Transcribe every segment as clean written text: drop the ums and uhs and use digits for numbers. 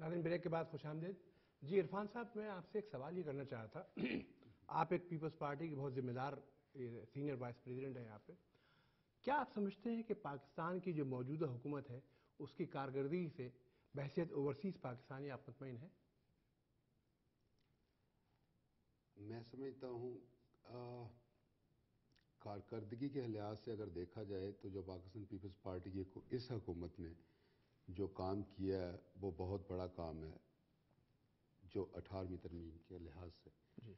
ناظرین بریک کے بعد خوش آمدید. جی عرفان صاحب, میں آپ سے ایک سوال یہ کرنا چاہا تھا. آپ ایک پیپلز پارٹی کے بہت ذمہ دار سینئر وائس پریزیڈنٹ ہیں یہاں پہ. کیا آپ سمجھتے ہیں کہ پاکستان کی جو موجودہ حکومت ہے اس کی کارکردگی سے بحیثیت اوورسیز پاکستانی آپ مطمئن ہیں؟ میں سمجھتا ہوں کارکردگی کے لحاظ سے اگر دیکھا جائے تو جو پاکستان پیپلز پارٹی کی اس حکومت نے جو کام کیا ہے وہ بہت بڑا کام ہے جو 18ویں ترمیم کے لحاظ سے. جی.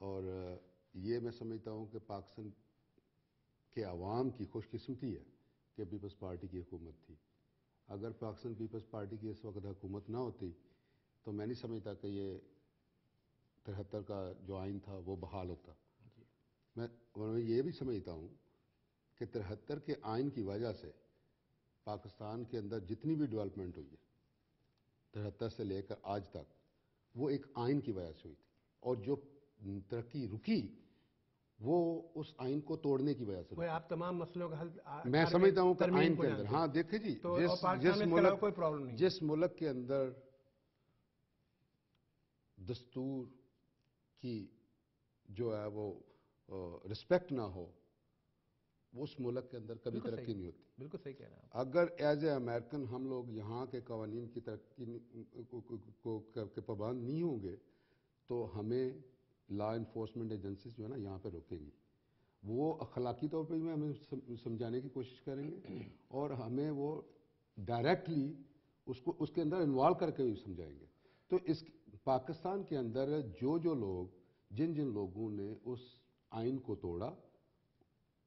اور یہ میں سمجھتا ہوں کہ پاکستان کے عوام کی خوش قسمتی ہے کہ پیپلز پارٹی کی حکومت تھی. اگر پاکستان پیپلز پارٹی کی اس وقت حکومت نہ ہوتی تو میں نہیں سمجھتا کہ یہ 73 کا جو آئین تھا وہ بحال ہوتا. میں یہ بھی سمجھتا ہوں کہ 73 کے آئین کی وجہ سے پاکستان کے اندر جتنی بھی ڈیولپمنٹ ہوئی ہے 73 سے لے کر آج تک وہ ایک آئین کی وجہ سے ہوئی تھی, اور جو ترقی رکی وہ اس آئین کو توڑنے کی وجہ سے رکی. آپ تمام مسئلوں کا حل میں سمجھتا ہوں کہ آئین کے اندر, ہاں دیکھیں جی, جس ملک کے اندر دستور کی جو ہے وہ رسپیکٹ نہ ہو اس ملک کے اندر کبھی ترقی نہیں ہوتی. بالکل صحیح کہہ رہے ہیں. اگر ایز اے امریکن ہم لوگ یہاں کے قوانین کی ترقی کے پابند نہیں ہوں گے تو ہمیں لا انفورسمنٹ ایجنسیز جو ہے نا یہاں پہ روکیں گی. وہ اخلاقی طور پہ بھی ہمیں سمجھانے کی کوشش کریں گے اور ہمیں وہ ڈائریکٹلی اس کے اندر انوالو کر کے بھی سمجھائیں گے. تو اس پاکستان کے اندر جو لوگ جن لوگوں نے اس آئین کو توڑا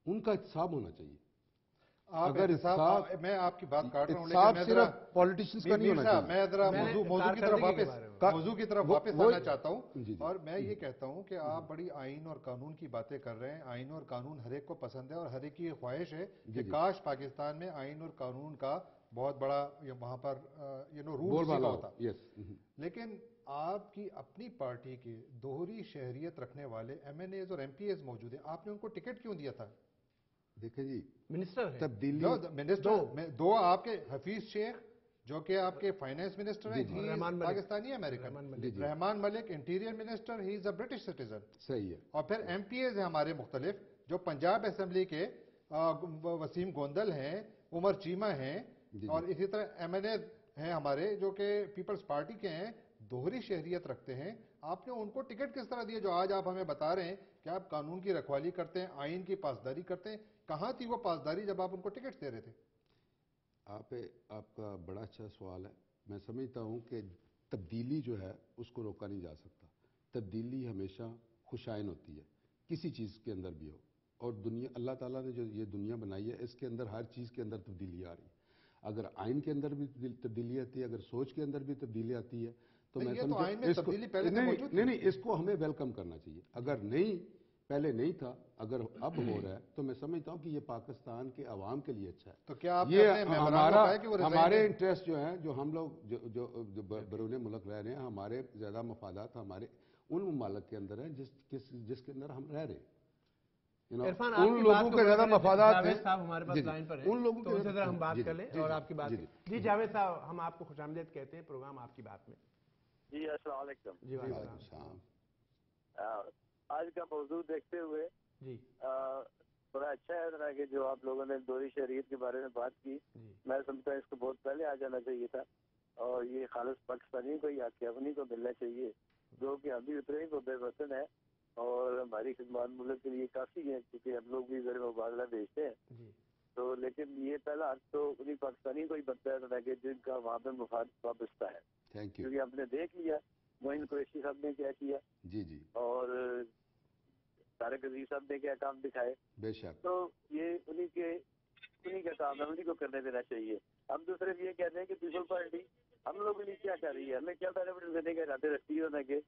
ان کا احتساب ہونا چاہیے. اگر میں آپ کی بات کاٹ رہا ہوں لیکن صرف پولیٹیشنز کا نہیں ہونا چاہیے. میں ذرا موضوع کی طرف واپس آنا چاہتا ہوں, اور میں یہ کہتا ہوں کہ آپ بڑی آئین اور قانون کی باتیں کر رہے ہیں. آئین اور قانون ہر ایک کو پسند ہے اور ہر ایک کی خواہش ہے کہ کاش پاکستان میں آئین اور قانون کا بہت بڑا وہاں پر رول ہوتا. لیکن آپ کی اپنی پارٹی کے دوہری شہریت رکھنے والے ایم این ایز اور ایم پی ایز موجود ہیں, آپ نے ان کو ٹکٹ کیوں دیا تھا؟ دیکھیں جی, منسٹر تبدیلی منسٹر دو آپ کے حفیظ شیخ جو کہ آپ کے فائنانس منسٹر ہیں, Pakistani American. Rehman Malik interior minister, he is a British citizen. صحیح ہے. اور پھر ایم پی ایز ہیں ہمارے مختلف, جو پنجاب اسمبلی کے وسیم گوندل ہیں, عمر چیمہ ہیں, اور اسی طرح ایم این ایز ہیں ہمارے جو کہ پیپلز پارٹی کے ہیں, دوہری شہریت رکھتے ہیں. آپ نے ان کو ٹکٹ کس طرح دیا جو آج آپ ہمیں بتا رہے ہیں کہ آپ قانون کی رکھوالی کرتے ہیں, آئین کی پاسداری کرتے ہیں؟ کہاں تھی وہ پاسداری جب آپ ان کو ٹکٹ دے رہے تھے؟ آپ کا بڑا اچھا سوال ہے. میں سمجھتا ہوں کہ تبدیلی جو ہے اس کو روکا نہیں جا سکتا. تبدیلی ہمیشہ خوشائن ہوتی ہے کسی چیز کے اندر بھی ہو, اور دنیا اللہ تعالیٰ نے جو یہ دنیا بنائی ہے اس کے اندر ہر چیز کے اندر تبدیلی آ رہی ہے. اگر آئین کے اندر بھی تبدیلی آتی ہے, اگر سوچ کے اندر بھی تبدیلی آتی ہے تو میں نہیں, اس کو ہمیں ویلکم کرنا چاہیے. اگر پہلے نہیں تھا, اگر اب ہو رہا ہے تو میں سمجھتا ہوں کہ یہ پاکستان کے عوام کے لیے اچھا ہے. تو کیا ہمارے انٹرسٹ جو ہیں, جو ہم لوگ جو بیرون ملک رہ رہے ہیں, ہمارے زیادہ مفادات ہمارے ان ممالک کے اندر ہیں جس کے اندر ہم رہ رہے ہیں. ان لوگوں کے زیادہ مفادات ہیں. صاحب ہمارے پاس لائن پر ہیں, ان لوگوں کے ذرا ہم بات کر لیں اور آپ کی بات. جی جاوید صاحب, ہم آپ کو خوش آمدید کہتے ہیں پروگرام آپ کی بات میں. جی السلام علیکم. جی وعلیکم السلام. آج کا موضوع دیکھتے ہوئے جی بڑا اچھا ہے کہ جو آپ لوگوں نے دوہری شہریت کے بارے میں بات کی. میں سمجھتا ہوں اس کو بہت پہلے آ جانا چاہیے تھا, اور یہ خالص پاکستانی کو یا افغانی کو ملنا چاہیے, جو کہ ابھی اتنے ہی بے وطن ہے اور ہماری خدمات ملک کے لیے کافی ہے, کیونکہ ہم لوگ بھی زر مبادلہ بھیجتے ہیں. تو لیکن یہ پہلا حق تو انہیں پاکستانی کو ہی بنتا ہے کہ جن کا وہاں پہ مفاد وابستہ ہے. کیونکہ ہم نے دیکھ لیا معین قریشی صاحب نے کیا کیا, اور طارق عزیز صاحب نے کیا کام دکھائے. بے شک. تو یہ انہیں کا کام ہے, انہیں کو کرنے دینا چاہیے. ہم تو صرف یہ کہتے ہیں کہ پیپل پارٹی ہم لوگوں نے کیا کر رہی ہے, ہمیں کیا بینیفٹ دینے کے ارادے رکھتی ہے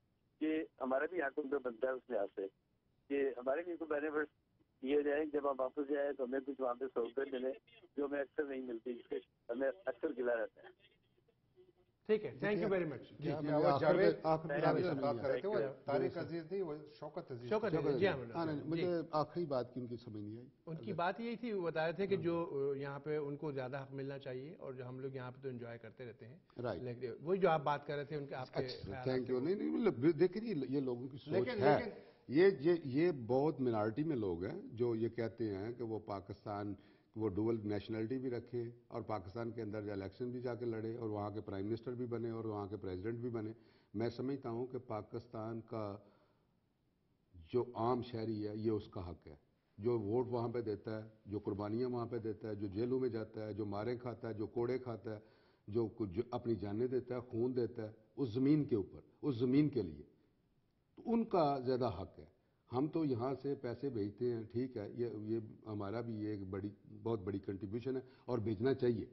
کہ ہمارا بھی حق ان پہ بنتا ہے اس لحاظ سے کہ ہمارے بھی کوئی بینیفٹ دیے جائیں. جب ہم واپس جائیں تو ہمیں کچھ وہاں پہ سہولتیں ملیں جو ہمیں اکثر نہیں ملتی, جس سے ہمیں اکثر گلا رہتا ہے. ٹھیک ہے، thank you very much. Tariq Aziz نہیں، وہ شوکت عزیز. جی ہاں، مجھے آخری بات کی ان کی سمجھ نہیں آئی. ان کی بات یہی تھی، وہ بتا رہے تھے کہ جو یہاں پہ ان کو زیادہ حق ملنا چاہیے، اور جو ہم لوگ یہاں پہ تو انجوائے کرتے رہتے ہیں، لیکن وہی جو آپ بات کر رہے تھے ان کے آپ کے. Thank you. نہیں دیکھیں یہ لوگوں کی سوچ ہے. یہ بہت منارٹی میں لوگ ہیں جو یہ کہتے ہیں کہ وہ پاکستان، وہ ڈوول نیشنلٹی بھی رکھے اور پاکستان کے اندر الیکشن بھی جا کے لڑے اور وہاں کے پرائم منسٹر بھی بنے اور وہاں کے پریزیڈنٹ بھی بنے. میں سمجھتا ہوں کہ پاکستان کا جو عام شہری ہے یہ اس کا حق ہے، جو ووٹ وہاں پہ دیتا ہے، جو قربانیاں وہاں پہ دیتا ہے، جو جیلوں میں جاتا ہے، جو مارے کھاتا ہے، جو کوڑے کھاتا ہے، جو اپنی جانیں دیتا ہے، خون دیتا ہے اس زمین کے اوپر، اس زمین کے لیے، تو ان کا زیادہ حق ہے. ہم تو یہاں سے پیسے بھیجتے ہیں، ٹھیک ہے، یہ ہمارا بھی ایک بہت بڑی کنٹریبیوشن ہے اور بھیجنا چاہیے.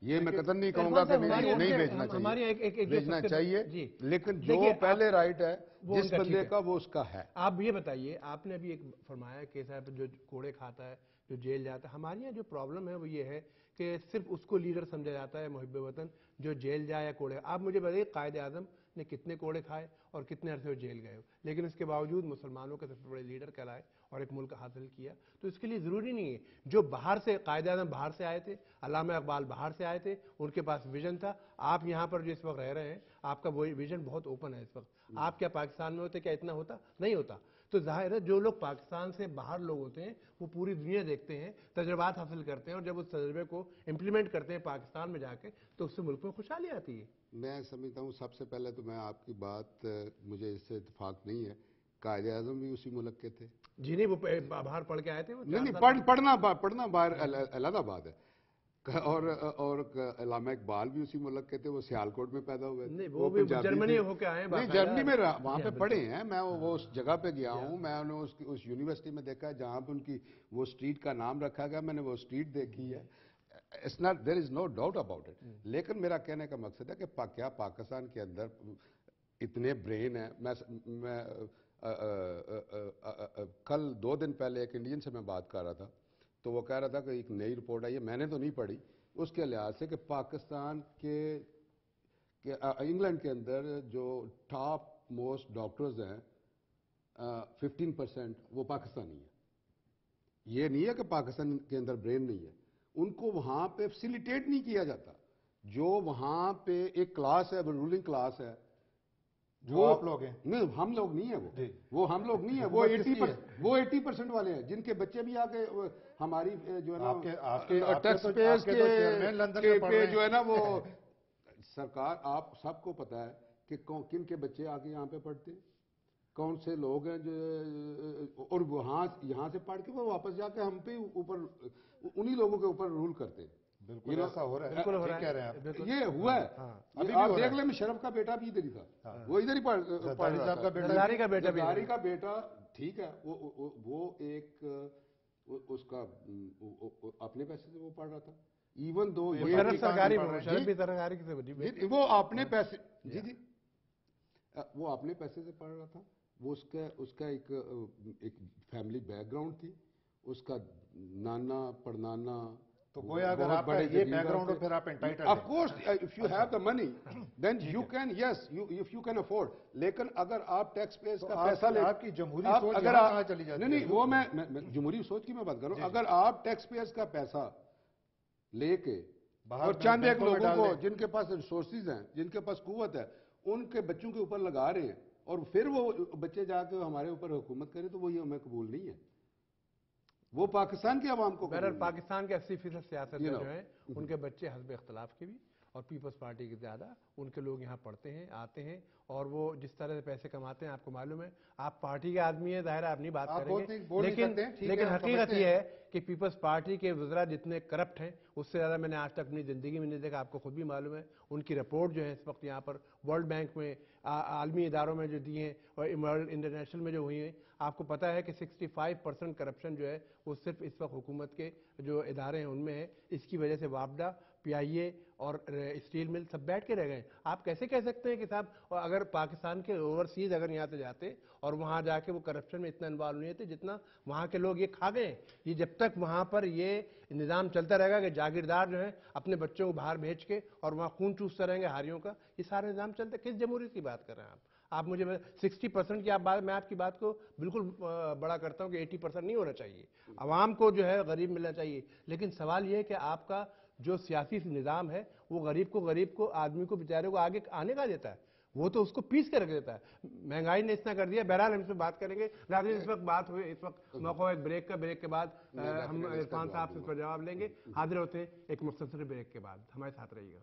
یہ میں قطعاً نہیں کہوں گا کہ نہیں بھیجنا چاہیے، بھیجنا چاہیے، لیکن جو پہلے رائٹ ہے جس بندے کا وہ اس کا ہے. آپ یہ بتائیے، آپ نے ابھی ایک فرمایا کہ صاحب جو کوڑے کھاتا ہے، جو جیل جاتا ہے، ہمارے یہاں جو پرابلم ہے وہ یہ ہے کہ صرف اس کو لیڈر سمجھا جاتا ہے محب وطن جو جیل جائے یا کوڑے. آپ مجھے بتائیے قائد اعظم نے کتنے کوڑے کھائے اور کتنے عرصے وہ جیل گئے، لیکن اس کے باوجود مسلمانوں کے سب سے بڑے لیڈر کہلائے اور ایک ملک حاصل کیا. تو اس کے لیے ضروری نہیں ہے جو باہر سے، قائد اعظم باہر سے آئے تھے، علامہ اقبال باہر سے آئے تھے، ان کے پاس ویژن تھا. آپ یہاں پر جو اس وقت رہ رہے ہیں، آپ کا وہی ویژن بہت اوپن ہے اس وقت. آپ کیا پاکستان میں ہوتے کیا اتنا ہوتا؟ نہیں ہوتا. تو ظاہر ہے جو لوگ پاکستان سے باہر لوگ ہوتے ہیں وہ پوری دنیا دیکھتے ہیں، تجربات حاصل کرتے ہیں، اور جب اس تجربے کو امپلیمنٹ کرتے ہیں پاکستان میں جا کے تو اس سے ملک میں خوشحالی آتی ہے. میں سمجھتا ہوں سب سے پہلے تو میں آپ کی بات، مجھے اس سے اتفاق نہیں ہے. قائد اعظم بھی اسی ملک کے تھے. جی نہیں، وہ باہر پڑھ کے آئے تھے. نہیں، پڑھنا باہر علیحدہ بات ہے. اور علامہ اقبال بھی اسی ملک کے تھے، وہ سیالکوٹ میں پیدا ہوئے تھے. وہ بھی جرمنی ہو کے آئے. نہیں، جرمنی میں وہاں پہ پڑھے ہیں. میں وہ اس جگہ پہ گیا ہوں، میں نے اس یونیورسٹی میں دیکھا ہے جہاں پہ ان کی وہ اسٹریٹ کا نام رکھا گیا. میں نے وہ اسٹریٹ دیکھی ہے. there is no doubt about it. لیکن میرا کہنے کا مقصد ہے کہ کیا پاکستان کے اندر اتنے برین ہیں؟ میں کل 2 دن پہلے ایک انڈین سے میں بات کر رہا تھا، تو وہ کہہ رہا تھا کہ ایک نئی رپورٹ آئی ہے، میں نے تو نہیں پڑھی، اس کے لحاظ سے کہ پاکستان کے انگلینڈ کے اندر جو ٹاپ موسٹ ڈاکٹرز ہیں 15% وہ پاکستانی ہیں. یہ نہیں ہے کہ پاکستان کے اندر برین نہیں ہے، ان کو وہاں پہ فیسیلیٹیٹ نہیں کیا جاتا. جو وہاں پہ ایک کلاس ہے، رولنگ کلاس ہے، وہ آپ لوگ ہیں. نہیں، ہم لوگ نہیں ہیں. وہ ہم لوگ نہیں ہیں. وہ 80% والے ہیں جن کے بچے بھی آ کے ہماری جو ہے نا ٹیکس پیئرز کے جو ہے نا وہ سرکار، آپ سب کو پتا ہے کہ کن کے بچے آ کے یہاں پہ پڑھتے ہیں، کون سے لوگ ہیں جو، اور وہاں یہاں سے پڑھ کے وہ واپس جا کے ہم پہ اوپر انہی لوگوں کے اوپر رول کرتے ہیں. بالکل ایسا ہو رہا ہے. بالکل ٹھیک کہہ رہے ہیں آپ. یہ ہوا ہے. آپ دیکھ لیں، مشرف کا بیٹا بھی ادھر ہی تھا، وہ ادھر ہی پڑھ رہا تھا. زرداری کا بیٹا ٹھیک ہے، وہ ایک اس کا اپنے پیسے سے وہ پڑھ رہا تھا. ایون دو وہ اپنے پیسے، جی وہ اپنے پیسے سے پڑھ رہا تھا. وہ اس کا ایک فیملی بیک گراؤنڈ تھی، اس کا نانا پڑنانا. تو گویا اگر آپ کا یہ بیک گراؤنڈ ہو پھر آپ انٹائٹلڈ ہیں. Of course if you have the money then you can, yes if you can afford. لیکن اگر آپ ٹیکس پیئرز کا پیسہ لے، آپ کی جمہوری سوچ کہاں چلی جاتی ہے؟ نہیں، وہ میں جمہوری سوچ کی میں بات کر رہا ہوں. اگر آپ ٹیکس پیئرز کا پیسہ لے کے اور چند ایک لوگوں کو جن کے پاس ریسورسز ہیں، جن کے پاس قوت ہے، ان کے بچوں کے اوپر لگا رہے ہیں اور پھر وہ بچے جا کے ہمارے اوپر حکومت کریں، تو وہ یہ ہمیں قبول نہیں ہے. وہ پاکستان کے عوام کو بہرحال پاکستان کے 80% سیاست جو ہیں ان کے بچے حزب اختلاف کے بھی اور پیپلز پارٹی کے زیادہ، ان کے لوگ یہاں پڑھتے ہیں، آتے ہیں، اور وہ جس طرح سے پیسے کماتے ہیں آپ کو معلوم ہے. آپ پارٹی کے آدمی ہیں، ظاہر آپ نہیں بات کریں گے، لیکن حقیقت یہ ہے کہ پیپلز پارٹی کے وزراء جتنے کرپٹ ہیں اس سے زیادہ میں نے آج تک اپنی زندگی میں نہیں دیکھا. آپ کو خود بھی معلوم ہے. ان کی رپورٹ جو ہے اس وقت یہاں پر ورلڈ بینک میں، عالمی اداروں میں جو دی ہیں اور ورلڈ انٹرنیشنل میں جو ہوئی ہیں، آپ کو پتا ہے کہ 65% کرپشن جو ہے وہ صرف اس وقت حکومت کے جو ادارے ہیں ان میں ہے. اس کی وجہ سے وابڈا PIA اور اسٹیل مل سب بیٹھ کے رہ گئے. آپ کیسے کہہ سکتے ہیں کہ صاحب اگر پاکستان کے اوورسیز اگر یہاں سے جاتے اور وہاں جا کے وہ کرپشن میں اتنا انوالو نہیں ہوتے جتنا وہاں کے لوگ یہ کھا گئے. یہ جب تک وہاں پر یہ نظام چلتا رہے گا کہ جاگیردار جو ہے اپنے بچوں کو باہر بھیج کے اور وہاں خون چوستے رہیں گے ہاریوں کا, یہ سارا نظام چلتا ہے. کس جمہوریت کی بات کر رہے ہیں آپ مجھے 60% کی میں آپ کی بات کو بالکل بڑا کرتا ہوں کہ 80% نہیں ہونا چاہیے. عوام کو جو ہے غریب ملنا چاہیے, لیکن سوال یہ ہے کہ آپ کا جو سیاسی نظام ہے وہ غریب کو آدمی کو بیچارے کو آگے آنے کا دیتا ہے, وہ تو اس کو پیس کے رکھ دیتا ہے. مہنگائی نے اتنا کر دیا. بہرحال ہم اس پہ بات کریں گے. ناظرین اس وقت بات ہوئی, اس وقت موقع ہے ایک بریک کے بعد ہم عرفان صاحب سے اس پر جواب لیں گے. حاضر ہوتے ہیں ایک مختصر بریک کے بعد. ہمارے ساتھ رہیے گا.